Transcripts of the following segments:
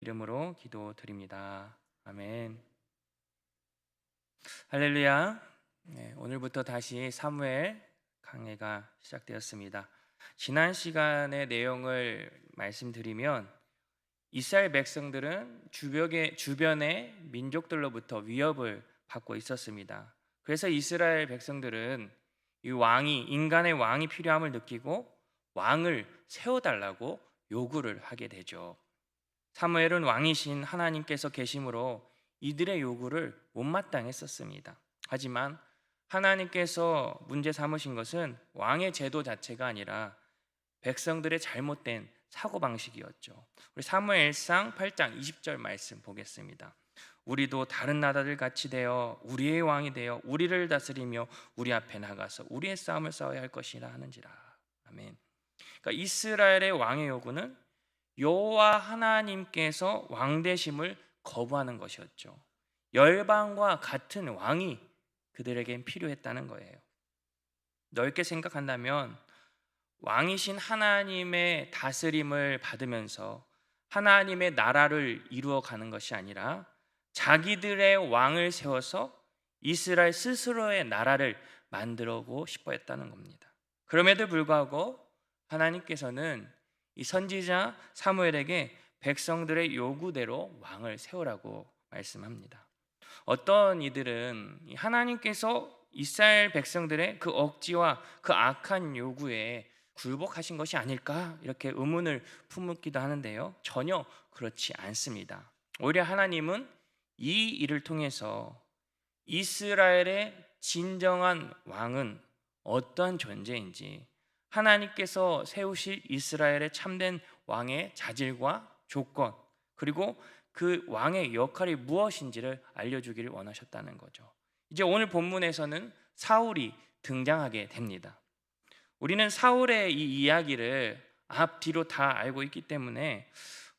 이름으로 기도드립니다. 아멘. 할렐루야. 네, 오늘부터 다시 사무엘 강해가 시작되었습니다. 지난 시간의 내용을 말씀드리면 이스라엘 백성들은 주변의 민족들로부터 위협을 받고 있었습니다. 그래서 이스라엘 백성들은 인간의 왕이 필요함을 느끼고 왕을 세워달라고 요구를 하게 되죠. 사무엘은 왕이신 하나님께서 계심으로 이들의 요구를 못마땅했었습니다. 하지만 하나님께서 문제 삼으신 것은 왕의 제도 자체가 아니라 백성들의 잘못된 사고방식이었죠. 우리 사무엘상 8장 20절 말씀 보겠습니다. 우리도 다른 나라들 같이 되어 우리의 왕이 되어 우리를 다스리며 우리 앞에 나가서 우리의 싸움을 싸워야 할 것이라 하는지라. 아멘. 그러니까 이스라엘의 왕의 요구는 여호와 하나님께서 왕 되심을 거부하는 것이었죠. 열방과 같은 왕이 그들에겐 필요했다는 거예요. 넓게 생각한다면 왕이신 하나님의 다스림을 받으면서 하나님의 나라를 이루어가는 것이 아니라 자기들의 왕을 세워서 이스라엘 스스로의 나라를 만들고 싶어 했다는 겁니다. 그럼에도 불구하고 하나님께서는 이 선지자 사무엘에게 백성들의 요구대로 왕을 세우라고 말씀합니다. 어떤 이들은 하나님께서 이스라엘 백성들의 그 억지와 그 악한 요구에 굴복하신 것이 아닐까 이렇게 의문을 품기도 하는데요, 전혀 그렇지 않습니다. 오히려 하나님은 이 일을 통해서 이스라엘의 진정한 왕은 어떠한 존재인지, 하나님께서 세우실 이스라엘의 참된 왕의 자질과 조건, 그리고 그 왕의 역할이 무엇인지를 알려주기를 원하셨다는 거죠. 이제 오늘 본문에서는 사울이 등장하게 됩니다. 우리는 사울의 이 이야기를 앞뒤로 다 알고 있기 때문에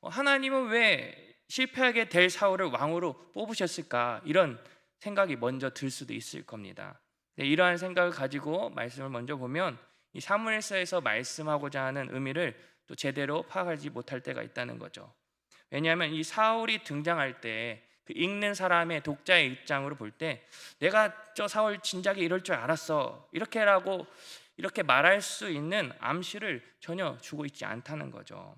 하나님은 왜 실패하게 될 사울을 왕으로 뽑으셨을까, 이런 생각이 먼저 들 수도 있을 겁니다. 이러한 생각을 가지고 말씀을 먼저 보면 이 사무엘서에서 말씀하고자 하는 의미를 또 제대로 파악하지 못할 때가 있다는 거죠. 왜냐하면 이 사울이 등장할 때 그 읽는 사람의 독자의 입장으로 볼 때 내가 저 사울 진작에 이럴 줄 알았어 이렇게 말할 수 있는 암시를 전혀 주고 있지 않다는 거죠.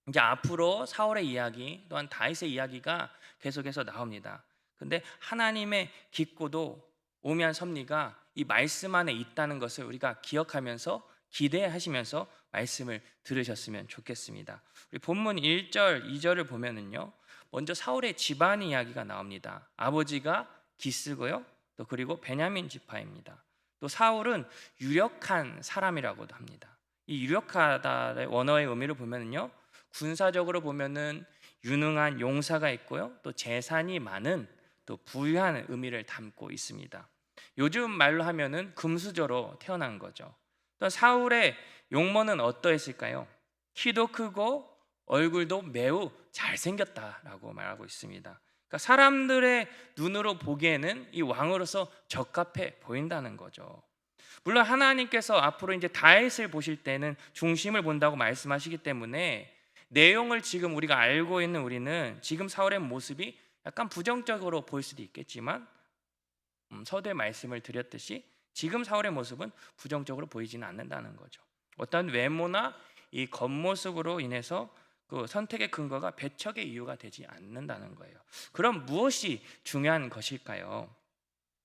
이제 앞으로 사울의 이야기 또한 다윗의 이야기가 계속해서 나옵니다. 근데 하나님의 깊고도 오묘한 섭리가 이 말씀 안에 있다는 것을 우리가 기억하면서 기대하시면서 말씀을 들으셨으면 좋겠습니다. 우리 본문 1절, 2절을 보면은요, 먼저 사울의 집안 이야기가 나옵니다. 아버지가 기스고요, 또 그리고 베냐민 지파입니다. 또 사울은 유력한 사람이라고도 합니다. 이 유력하다의 원어의 의미를 보면은요, 군사적으로 보면은 유능한 용사가 있고요, 또 재산이 많은, 또 부유한 의미를 담고 있습니다. 요즘 말로 하면은 금수저로 태어난 거죠. 또 사울의 용모는 어떠했을까요? 키도 크고 얼굴도 매우 잘생겼다라고 말하고 있습니다. 그러니까 사람들의 눈으로 보기에는 이 왕으로서 적합해 보인다는 거죠. 물론 하나님께서 앞으로 이제 다윗을 보실 때는 중심을 본다고 말씀하시기 때문에 내용을 지금 우리가 알고 있는 우리는 지금 사울의 모습이 약간 부정적으로 보일 수도 있겠지만 서두에 말씀을 드렸듯이 지금 사울의 모습은 부정적으로 보이지는 않는다는 거죠. 어떤 외모나 이 겉모습으로 인해서 그 선택의 근거가 배척의 이유가 되지 않는다는 거예요. 그럼 무엇이 중요한 것일까요?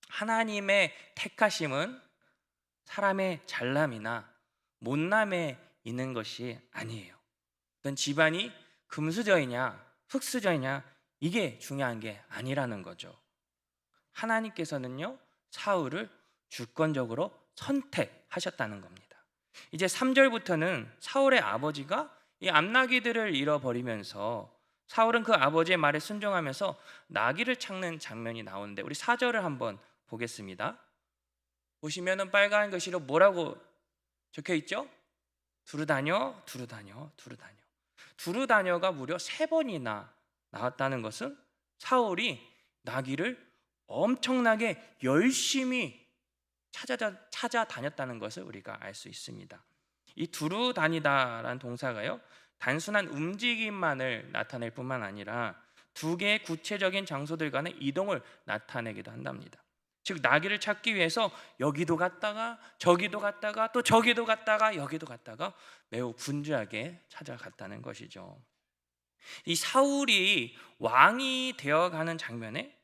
하나님의 택하심은 사람의 잘남이나 못남에 있는 것이 아니에요. 어떤 집안이 금수저이냐 흙수저이냐 이게 중요한 게 아니라는 거죠. 하나님께서는요, 사울을 주권적으로 선택하셨다는 겁니다. 이제 3절부터는 사울의 아버지가 이 암나기들을 잃어버리면서 사울은 그 아버지의 말에 순종하면서 나귀를 찾는 장면이 나오는데, 우리 4절을 한번 보겠습니다. 보시면은 빨간 글씨로 뭐라고 적혀 있죠? 두루다녀, 두루다녀, 두루다녀. 두루다녀가 무려 3번이나 나왔다는 것은 사울이 나귀를 엄청나게 열심히 찾아다녔다는 것을 우리가 알 수 있습니다. 이 두루 다니다라는 동사가요, 단순한 움직임만을 나타낼 뿐만 아니라 두 개의 구체적인 장소들 간의 이동을 나타내기도 한답니다. 즉 나귀를 찾기 위해서 여기도 갔다가 저기도 갔다가 또 저기도 갔다가 여기도 갔다가 매우 분주하게 찾아갔다는 것이죠. 이 사울이 왕이 되어가는 장면에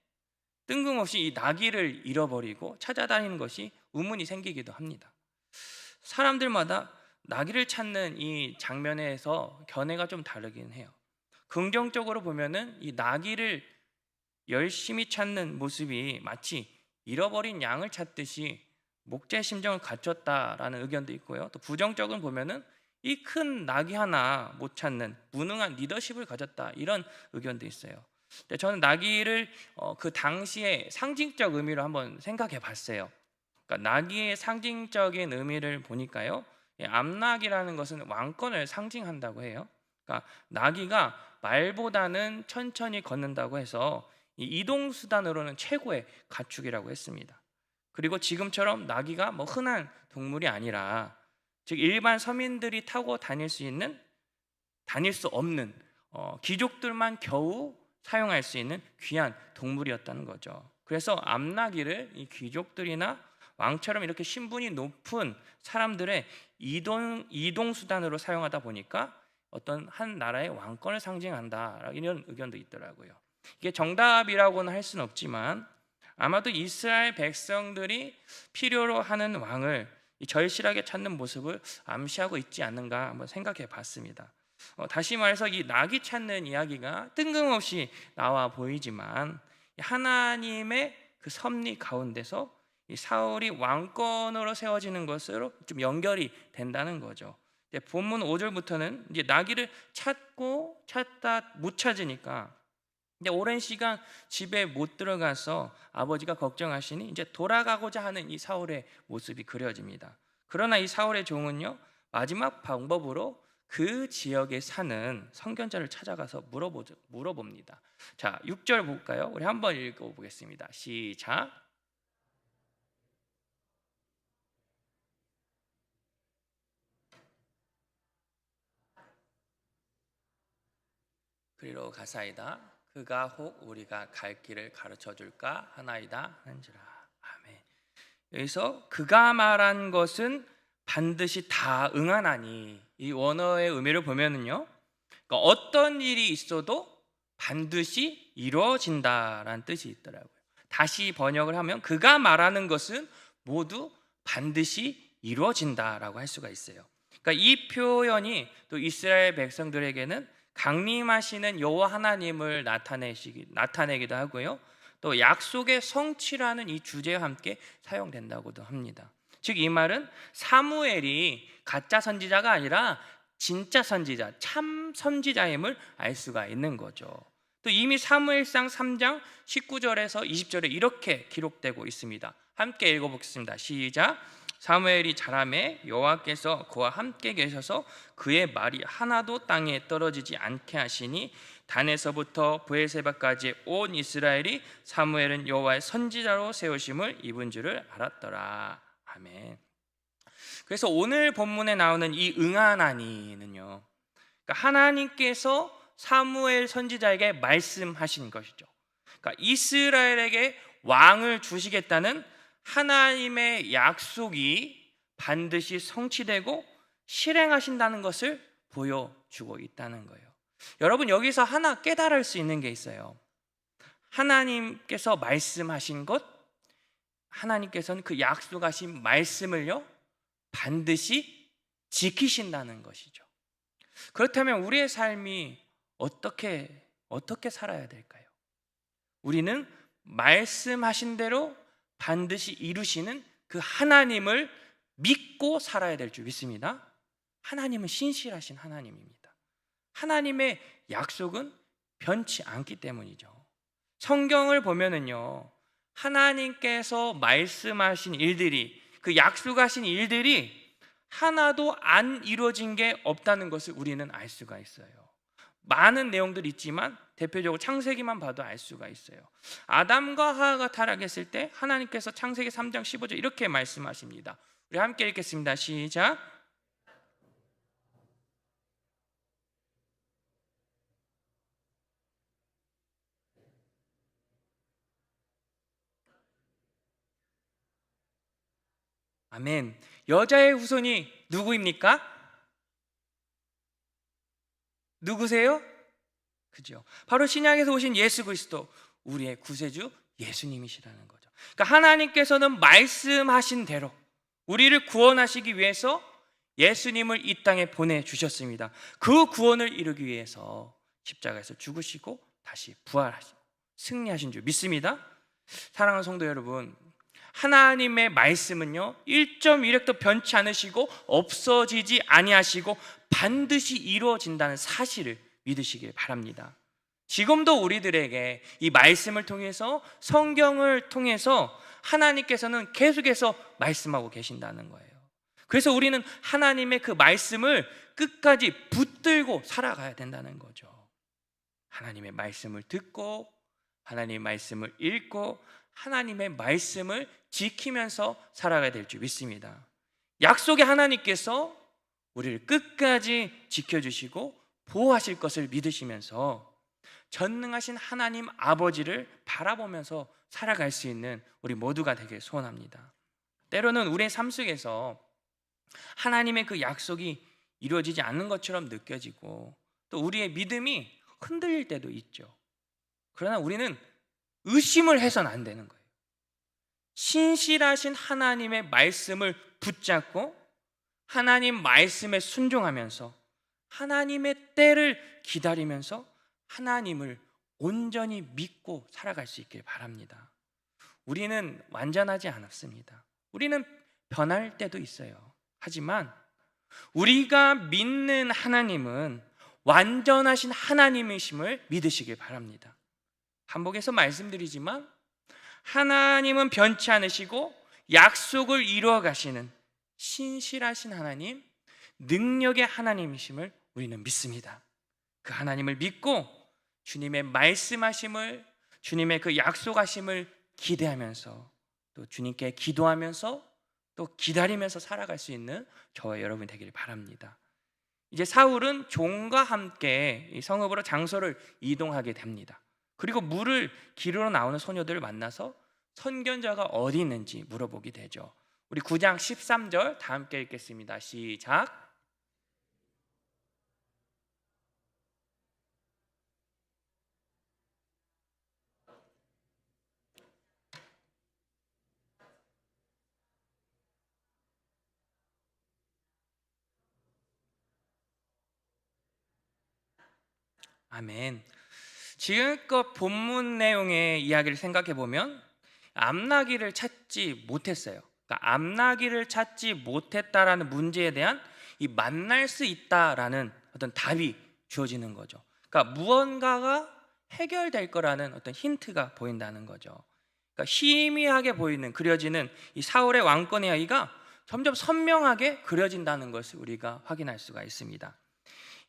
뜬금없이 이 나귀를 잃어버리고 찾아다니는 것이 의문이 생기기도 합니다. 사람들마다 나귀를 찾는 이 장면에서 견해가 좀 다르긴 해요. 긍정적으로 보면은 이 나귀를 열심히 찾는 모습이 마치 잃어버린 양을 찾듯이 목자의 심정을 갖췄다라는 의견도 있고요. 또 부정적으로 보면은 이 큰 나귀 하나 못 찾는 무능한 리더십을 가졌다, 이런 의견도 있어요. 근데 저는 나귀를 그 당시의 상징적 의미로 한번 생각해 봤어요. 그러니까 나귀의 상징적인 의미를 보니까요, 암나귀라는 것은 왕권을 상징한다고 해요. 그러니까 나귀가 말보다는 천천히 걷는다고 해서 이 이동 수단으로는 최고의 가축이라고 했습니다. 그리고 지금처럼 나귀가 뭐 흔한 동물이 아니라, 즉 일반 서민들이 타고 다닐 수 없는 귀족들만 겨우 사용할 수 있는 귀한 동물이었다는 거죠. 그래서 암나귀를 이 귀족들이나 왕처럼 이렇게 신분이 높은 사람들의 이동 수단으로 사용하다 보니까 어떤 한 나라의 왕권을 상징한다, 이런 의견도 있더라고요. 이게 정답이라고는 할 수는 없지만 아마도 이스라엘 백성들이 필요로 하는 왕을 절실하게 찾는 모습을 암시하고 있지 않는가 한번 생각해 봤습니다. 다시 말해서 이 나귀 찾는 이야기가 뜬금없이 나와 보이지만 하나님의 그 섭리 가운데서 이 사울이 왕권으로 세워지는 것으로 좀 연결이 된다는 거죠. 본문 5절부터는 이제 나귀를 찾다 못 찾으니까 이제 오랜 시간 집에 못 들어가서 아버지가 걱정하시니 이제 돌아가고자 하는 이 사울의 모습이 그려집니다. 그러나 이 사울의 종은요, 마지막 방법으로 그 지역에 사는 선견자를 찾아가서 물어봅니다. 자, 6절 볼까요? 우리 한번 읽어보겠습니다. 시작. 그리로 가사이다. 그가 혹 우리가 갈 길을 가르쳐 줄까 하나이다 한지라. 아멘. 여기서 그가 말한 것은 반드시 다 응하나니, 이 원어의 의미를 보면은요, 그러니까 어떤 일이 있어도 반드시 이루어진다라는 뜻이 있더라고요. 다시 번역을 하면 그가 말하는 것은 모두 반드시 이루어진다라고 할 수가 있어요. 그러니까 이 표현이 또 이스라엘 백성들에게는 강림하시는 여호와 하나님을 나타내기도 하고요, 또 약속의 성취라는 이 주제와 함께 사용된다고도 합니다. 즉 이 말은 사무엘이 가짜 선지자가 아니라 진짜 선지자, 참 선지자임을 알 수가 있는 거죠. 또 이미 사무엘상 3장 19절에서 20절에 이렇게 기록되고 있습니다. 함께 읽어보겠습니다. 시작. 사무엘이 자라매 여호와께서 그와 함께 계셔서 그의 말이 하나도 땅에 떨어지지 않게 하시니 단에서부터 브엘세바까지 온 이스라엘이 사무엘은 여호와의 선지자로 세우심을 입은 줄을 알았더라. 아멘. 그래서 오늘 본문에 나오는 이 응하나니는요, 그러니까 하나님께서 사무엘 선지자에게 말씀하신 것이죠. 그러니까 이스라엘에게 왕을 주시겠다는 하나님의 약속이 반드시 성취되고 실행하신다는 것을 보여주고 있다는 거예요. 여러분, 여기서 하나 깨달을 수 있는 게 있어요. 하나님께서 말씀하신 것, 하나님께서는 그 약속하신 말씀을요 반드시 지키신다는 것이죠. 그렇다면 우리의 삶이 어떻게 살아야 될까요? 우리는 말씀하신 대로 반드시 이루시는 그 하나님을 믿고 살아야 될 줄 믿습니다. 하나님은 신실하신 하나님입니다. 하나님의 약속은 변치 않기 때문이죠. 성경을 보면은요, 하나님께서 말씀하신 일들이, 그 약속하신 일들이 하나도 안 이루어진 게 없다는 것을 우리는 알 수가 있어요. 많은 내용들이 있지만 대표적으로 창세기만 봐도 알 수가 있어요. 아담과 하와가 타락했을 때 하나님께서 창세기 3장 15절 이렇게 말씀하십니다. 우리 함께 읽겠습니다. 시작. 아멘. 여자의 후손이 누구입니까? 누구세요? 그죠? 바로 신약에서 오신 예수 그리스도, 우리의 구세주 예수님이시라는 거죠. 그러니까 하나님께서는 말씀하신 대로 우리를 구원하시기 위해서 예수님을 이 땅에 보내주셨습니다. 그 구원을 이루기 위해서 십자가에서 죽으시고 다시 부활하시고 승리하신 줄 믿습니다. 사랑하는 성도 여러분, 하나님의 말씀은요 1.1획도 변치 않으시고 없어지지 아니하시고 반드시 이루어진다는 사실을 믿으시길 바랍니다. 지금도 우리들에게 이 말씀을 통해서, 성경을 통해서 하나님께서는 계속해서 말씀하고 계신다는 거예요. 그래서 우리는 하나님의 그 말씀을 끝까지 붙들고 살아가야 된다는 거죠. 하나님의 말씀을 듣고 하나님의 말씀을 읽고 하나님의 말씀을 지키면서 살아가야 될 줄 믿습니다. 약속의 하나님께서 우리를 끝까지 지켜주시고 보호하실 것을 믿으시면서 전능하신 하나님 아버지를 바라보면서 살아갈 수 있는 우리 모두가 되길 소원합니다. 때로는 우리의 삶 속에서 하나님의 그 약속이 이루어지지 않는 것처럼 느껴지고 또 우리의 믿음이 흔들릴 때도 있죠. 그러나 우리는 의심을 해서는 안 되는 거예요. 신실하신 하나님의 말씀을 붙잡고 하나님 말씀에 순종하면서 하나님의 때를 기다리면서 하나님을 온전히 믿고 살아갈 수 있길 바랍니다. 우리는 완전하지 않았습니다. 우리는 변할 때도 있어요. 하지만 우리가 믿는 하나님은 완전하신 하나님이심을 믿으시길 바랍니다. 반복해서 말씀드리지만 하나님은 변치 않으시고 약속을 이루어 가시는 신실하신 하나님, 능력의 하나님이심을 우리는 믿습니다. 그 하나님을 믿고 주님의 말씀하심을, 주님의 그 약속하심을 기대하면서 또 주님께 기도하면서 또 기다리면서 살아갈 수 있는 저와 여러분이 되기를 바랍니다. 이제 사울은 종과 함께 이 성읍으로 장소를 이동하게 됩니다. 그리고 물을 기르러 나오는 소녀들을 만나서 선견자가 어디 있는지 물어보게 되죠. 우리 9장 13절 다 함께 읽겠습니다. 시작. 아멘. 지금껏 본문 내용의 이야기를 생각해 보면 암나귀를 찾지 못했어요. 그러니까 암나귀를 찾지 못했다라는 문제에 대한 이 만날 수 있다라는 어떤 답이 주어지는 거죠. 그러니까 무언가가 해결될 거라는 어떤 힌트가 보인다는 거죠. 그러니까 희미하게 보이는, 그려지는 이 사울의 왕권의 이야기가 점점 선명하게 그려진다는 것을 우리가 확인할 수가 있습니다.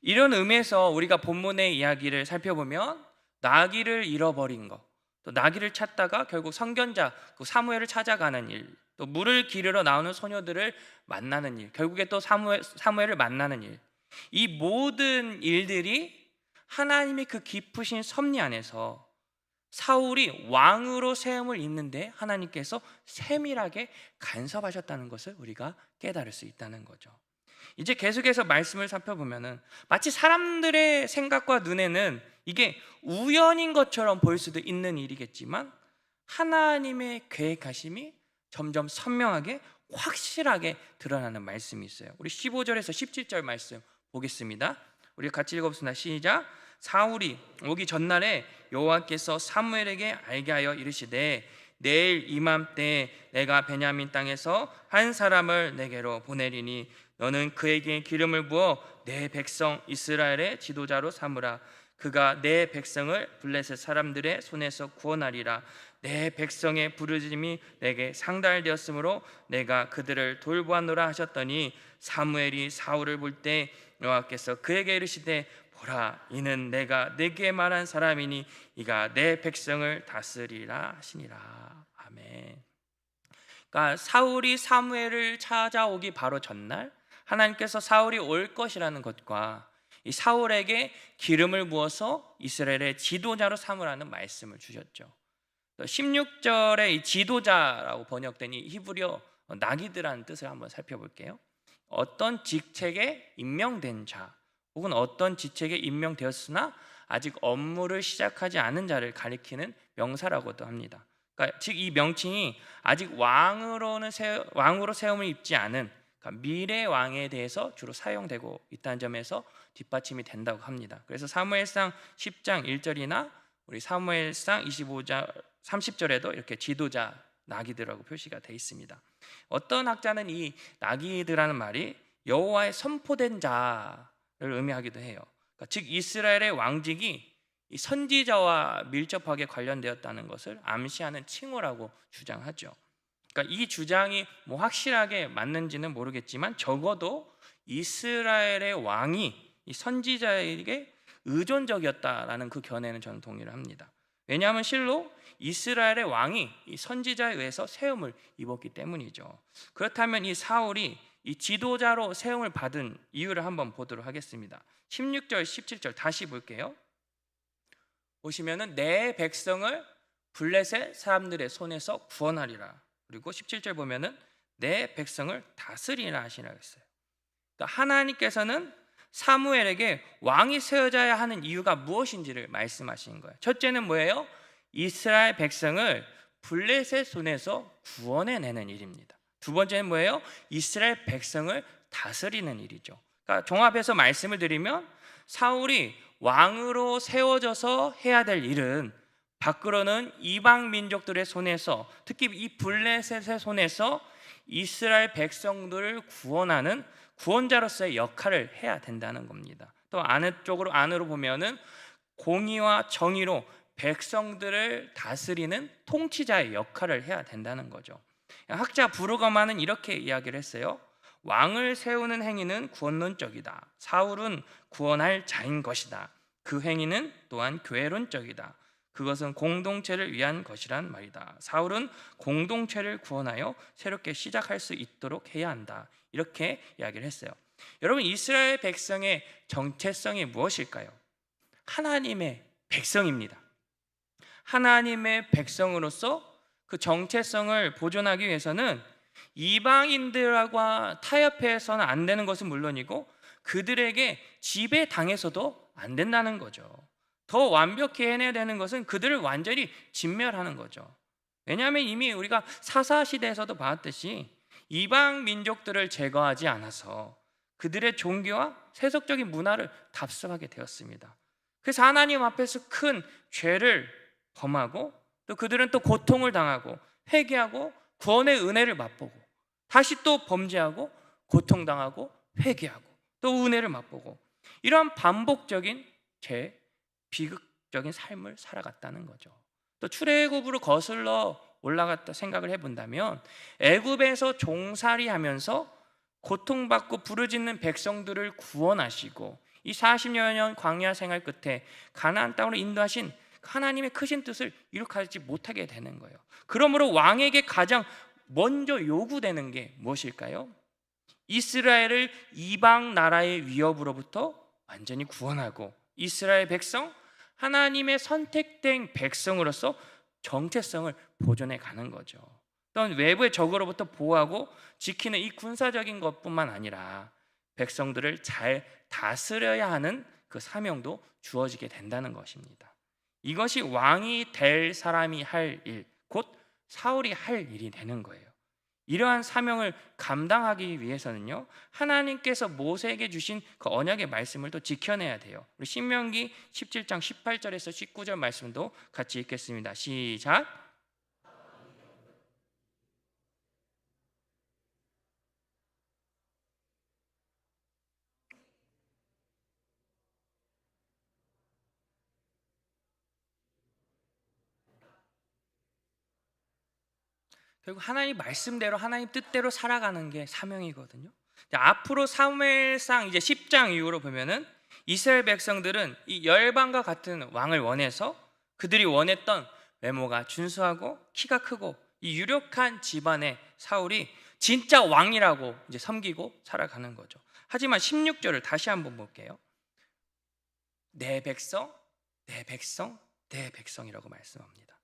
이런 의미에서 우리가 본문의 이야기를 살펴보면 나귀를 잃어버린 것, 또 나귀를 찾다가 결국 선견자 그 사무엘을 찾아가는 일, 또 물을 기르러 나오는 소녀들을 만나는 일, 결국에 또 사무엘을 만나는 일, 이 모든 일들이 하나님의 그 깊으신 섭리 안에서 사울이 왕으로 세움을 입는데 하나님께서 세밀하게 간섭하셨다는 것을 우리가 깨달을 수 있다는 거죠. 이제 계속해서 말씀을 살펴보면은 마치 사람들의 생각과 눈에는 이게 우연인 것처럼 보일 수도 있는 일이겠지만 하나님의 계획하심이 점점 선명하게 확실하게 드러나는 말씀이 있어요. 우리 15절에서 17절 말씀 보겠습니다. 우리 같이 읽어봅시다. 시작. 사울이 오기 전날에 여호와께서 사무엘에게 알게 하여 이르시되 내일 이맘때 내가 베냐민 땅에서 한 사람을 내게로 보내리니 너는 그에게 기름을 부어 내 백성 이스라엘의 지도자로 삼으라. 그가 내 백성을 블레셋 사람들의 손에서 구원하리라. 내 백성의 부르짖음이 내게 상달되었으므로 내가 그들을 돌보았노라 하셨더니 사무엘이 사울을 볼 때 여호와께서 그에게 이르시되 보라, 이는 내가 네게 말한 사람이니 이가 내 백성을 다스리라 하시니라. 아멘. 그러니까 사울이 사무엘을 찾아오기 바로 전날 하나님께서 사울이 올 것이라는 것과 이 사울에게 기름을 부어서 이스라엘의 지도자로 삼으라는 말씀을 주셨죠. 16절에 이 지도자라고 번역된 이 히브리어 나기드라는 뜻을 한번 살펴볼게요. 어떤 직책에 임명된 자 혹은 어떤 직책에 임명되었으나 아직 업무를 시작하지 않은 자를 가리키는 명사라고도 합니다. 그러니까 즉 이 명칭이 아직 왕으로 세움을 입지 않은, 그러니까 미래 왕에 대해서 주로 사용되고 있다는 점에서 뒷받침이 된다고 합니다. 그래서 사무엘상 10장 1절이나 우리 사무엘상 25장 30절에도 이렇게 지도자 나기드라고 표시가 되어 있습니다. 어떤 학자는 이 나기드라는 말이 여호와의 선포된 자를 의미하기도 해요. 그러니까 즉 이스라엘의 왕직이 이 선지자와 밀접하게 관련되었다는 것을 암시하는 칭호라고 주장하죠. 그러니까 이 주장이 뭐 확실하게 맞는지는 모르겠지만 적어도 이스라엘의 왕이 이 선지자에게 의존적이었다라는 그 견해는 저는 동의를 합니다. 왜냐하면 실로 이스라엘의 왕이 이 선지자에 의해서 세움을 입었기 때문이죠. 그렇다면 이 사울이 이 지도자로 세움을 받은 이유를 한번 보도록 하겠습니다. 16절, 17절 다시 볼게요. 보시면은 내 백성을 블레셋 사람들의 손에서 구원하리라. 그리고 17절 보면은 내 백성을 다스리라 하시라 했어요. 그러니까 하나님께서는 사무엘에게 왕이 세워져야 하는 이유가 무엇인지를 말씀하신 거예요. 첫째는 뭐예요? 이스라엘 백성을 블레셋 손에서 구원해내는 일입니다. 두 번째는 뭐예요? 이스라엘 백성을 다스리는 일이죠. 그러니까 종합해서 말씀을 드리면 사울이 왕으로 세워져서 해야 될 일은 밖으로는 이방 민족들의 손에서, 특히 이 블레셋의 손에서 이스라엘 백성들을 구원하는 구원자로서의 역할을 해야 된다는 겁니다. 또 안으로 보면은 공의와 정의로 백성들을 다스리는 통치자의 역할을 해야 된다는 거죠. 학자 부르거마는 이렇게 이야기를 했어요. 왕을 세우는 행위는 구원론적이다. 사울은 구원할 자인 것이다. 그 행위는 또한 교회론적이다. 그것은 공동체를 위한 것이란 말이다. 사울은 공동체를 구원하여 새롭게 시작할 수 있도록 해야 한다. 이렇게 이야기를 했어요. 여러분, 이스라엘 백성의 정체성이 무엇일까요? 하나님의 백성입니다. 하나님의 백성으로서 그 정체성을 보존하기 위해서는 이방인들과 타협해서는 안 되는 것은 물론이고 그들에게 지배당해서도 안 된다는 거죠. 더 완벽히 해내야 되는 것은 그들을 완전히 진멸하는 거죠. 왜냐하면 이미 우리가 사사시대에서도 봤듯이 이방 민족들을 제거하지 않아서 그들의 종교와 세속적인 문화를 답습하게 되었습니다. 그래서 하나님 앞에서 큰 죄를 범하고 또 그들은 또 고통을 당하고 회개하고 구원의 은혜를 맛보고 다시 또 범죄하고 고통당하고 회개하고 또 은혜를 맛보고 이러한 반복적인 비극적인 삶을 살아갔다는 거죠. 또 출애굽으로 거슬러 올라갔다 생각을 해본다면 애굽에서 종살이하면서 고통받고 부르짖는 백성들을 구원하시고 이 40여 년 광야 생활 끝에 가나안 땅으로 인도하신 하나님의 크신 뜻을 이룩하지 못하게 되는 거예요. 그러므로 왕에게 가장 먼저 요구되는 게 무엇일까요? 이스라엘을 이방 나라의 위협으로부터 완전히 구원하고 이스라엘 백성, 하나님의 선택된 백성으로서 정체성을 보존해 가는 거죠. 또한 외부의 적으로부터 보호하고 지키는 이 군사적인 것뿐만 아니라 백성들을 잘 다스려야 하는 그 사명도 주어지게 된다는 것입니다. 이것이 왕이 될 사람이 할 일, 곧 사울이 할 일이 되는 거예요. 이러한 사명을 감당하기 위해서는요, 하나님께서 모세에게 주신 그 언약의 말씀을 또 지켜내야 돼요. 우리 신명기 17장 18절에서 19절 말씀도 같이 읽겠습니다. 시작. 결국 하나님 말씀대로 하나님 뜻대로 살아가는 게 사명이거든요. 앞으로 사무엘상 이제 10장 이후로 보면은 이스라엘 백성들은 이 열방과 같은 왕을 원해서 그들이 원했던 외모가 준수하고 키가 크고 이 유력한 집안의 사울이 진짜 왕이라고 이제 섬기고 살아가는 거죠. 하지만 16절을 다시 한번 볼게요. 내 백성, 내 백성, 내 백성이라고 말씀합니다.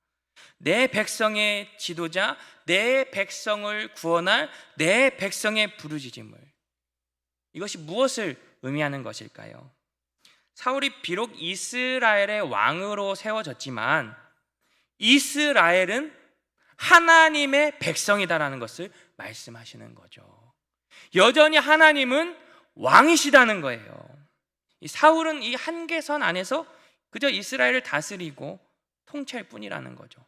내 백성의 지도자, 내 백성을 구원할 내 백성의 부르짖음을. 이것이 무엇을 의미하는 것일까요? 사울이 비록 이스라엘의 왕으로 세워졌지만 이스라엘은 하나님의 백성이다라는 것을 말씀하시는 거죠. 여전히 하나님은 왕이시다는 거예요. 이 사울은 이 한계선 안에서 그저 이스라엘을 다스리고 통치할 뿐이라는 거죠.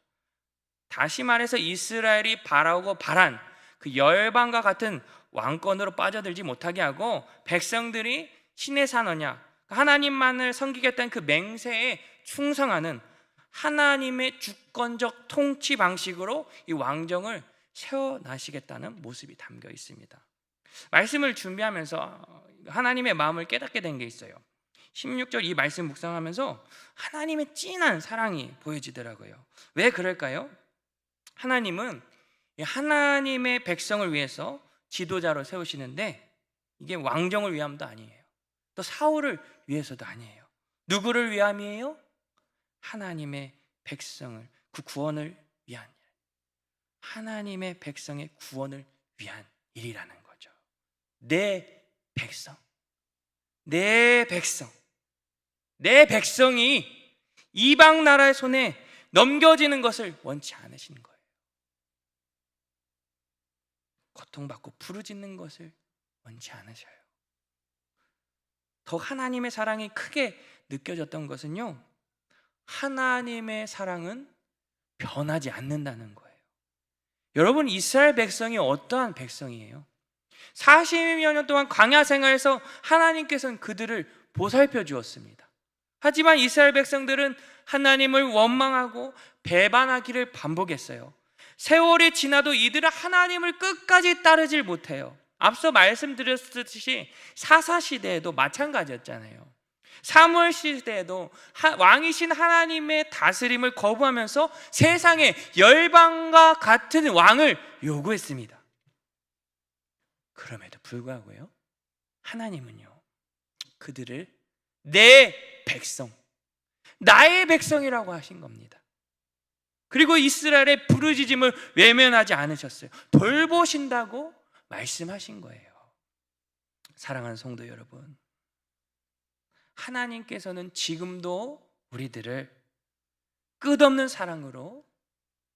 다시 말해서 이스라엘이 바라고 바란 그 열방과 같은 왕권으로 빠져들지 못하게 하고 백성들이 신의 산 언약, 하나님만을 섬기겠다는 그 맹세에 충성하는 하나님의 주권적 통치 방식으로 이 왕정을 세워나시겠다는 모습이 담겨 있습니다. 말씀을 준비하면서 하나님의 마음을 깨닫게 된 게 있어요. 16절 이 말씀 묵상하면서 하나님의 진한 사랑이 보여지더라고요. 왜 그럴까요? 하나님은 하나님의 백성을 위해서 지도자로 세우시는데 이게 왕정을 위함도 아니에요. 또 사울을 위해서도 아니에요. 누구를 위함이에요? 하나님의 백성을, 그 구원을 위한 일. 하나님의 백성의 구원을 위한 일이라는 거죠. 내 백성, 내 백성, 내 백성이 이방 나라의 손에 넘겨지는 것을 원치 않으시는 거예요. 고통받고 부르짖는 것을 원치 않으셔요. 더 하나님의 사랑이 크게 느껴졌던 것은요, 하나님의 사랑은 변하지 않는다는 거예요. 여러분, 이스라엘 백성이 어떠한 백성이에요? 40여 년 동안 광야 생활에서 하나님께서는 그들을 보살펴 주었습니다. 하지만 이스라엘 백성들은 하나님을 원망하고 배반하기를 반복했어요. 세월이 지나도 이들은 하나님을 끝까지 따르질 못해요. 앞서 말씀드렸듯이 사사시대에도 마찬가지였잖아요. 사무엘 시대에도 왕이신 하나님의 다스림을 거부하면서 세상의 열방과 같은 왕을 요구했습니다. 그럼에도 불구하고요, 하나님은요, 그들을 내 백성, 나의 백성이라고 하신 겁니다. 그리고 이스라엘의 부르짖음을 외면하지 않으셨어요. 돌보신다고 말씀하신 거예요. 사랑하는 성도 여러분, 하나님께서는 지금도 우리들을 끝없는 사랑으로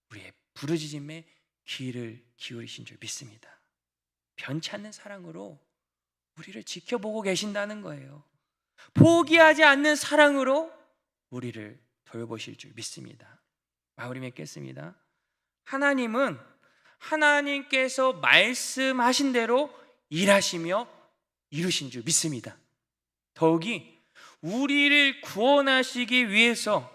우리의 부르짖음에 귀를 기울이신 줄 믿습니다. 변치 않는 사랑으로 우리를 지켜보고 계신다는 거예요. 포기하지 않는 사랑으로 우리를 돌보실 줄 믿습니다. 마무리 맺겠습니다. 하나님은 하나님께서 말씀하신 대로 일하시며 이루신 줄 믿습니다. 더욱이 우리를 구원하시기 위해서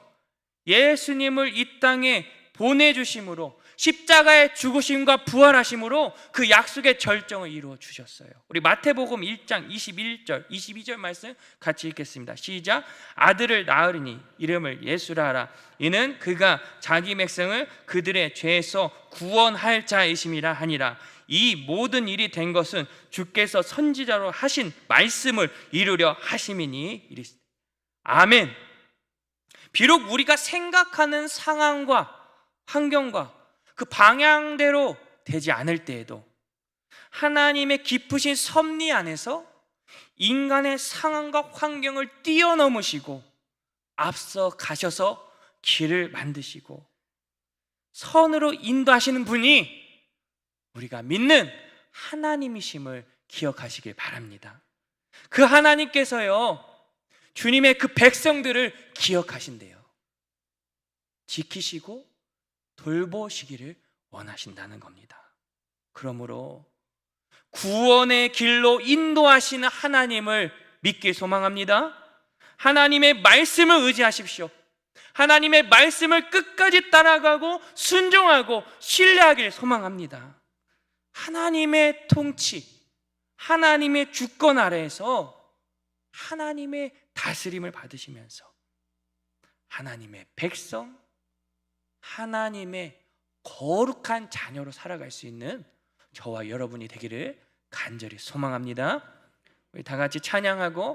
예수님을 이 땅에 보내주심으로, 십자가의 죽으심과 부활하심으로 그 약속의 절정을 이루어 주셨어요. 우리 마태복음 1장 21절 22절 말씀 같이 읽겠습니다. 시작. 아들을 낳으리니 이름을 예수라 하라. 이는 그가 자기 백성을 그들의 죄에서 구원할 자이심이라 하니라. 이 모든 일이 된 것은 주께서 선지자로 하신 말씀을 이루려 하심이니. 아멘. 비록 우리가 생각하는 상황과 환경과 그 방향대로 되지 않을 때에도 하나님의 깊으신 섭리 안에서 인간의 상황과 환경을 뛰어넘으시고 앞서 가셔서 길을 만드시고 선으로 인도하시는 분이 우리가 믿는 하나님이심을 기억하시길 바랍니다. 그 하나님께서요, 주님의 그 백성들을 기억하신대요. 지키시고 돌보시기를 원하신다는 겁니다. 그러므로 구원의 길로 인도하시는 하나님을 믿길 소망합니다. 하나님의 말씀을 의지하십시오. 하나님의 말씀을 끝까지 따라가고 순종하고 신뢰하길 소망합니다. 하나님의 통치, 하나님의 주권 아래에서 하나님의 다스림을 받으시면서 하나님의 백성, 하나님의 거룩한 자녀로 살아갈 수 있는 저와 여러분이 되기를 간절히 소망합니다. 우리 다 같이 찬양하고